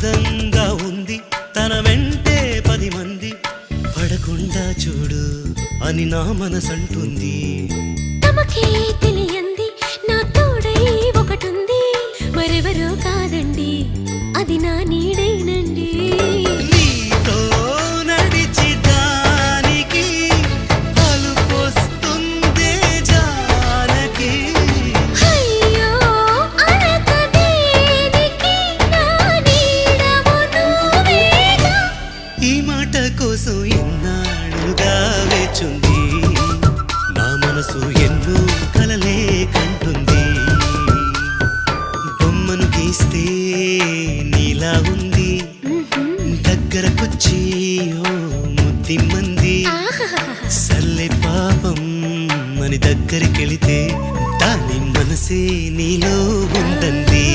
అందంగా ఉంది తన వెంటే 10 మంది పడకుండా చూడు అని నా మనసంటుంది. తమకే తెలియంది నా తోడై ఒకటుంది మరెవరో కాదండి అది నా నీడైనండి. నీతో నడిచి దానికి అలుపొస్తుందే జానకి. అయ్యో అనక దేనికి నా నీడవు నువ్వేగా. ఈ మాట కోసం ఎన్నాళ్ళుగా వేచుంది నా మనసు ఎన్నో కలలే కంటుంది. బొమ్మను గీస్తే నీలా ఉంది దగ్గరకొచ్చి ఓ ముద్దిమ్మంది. సల్లే పాపం అని దగ్గరికెళితే దాని మనసే నీలో ఉందంది.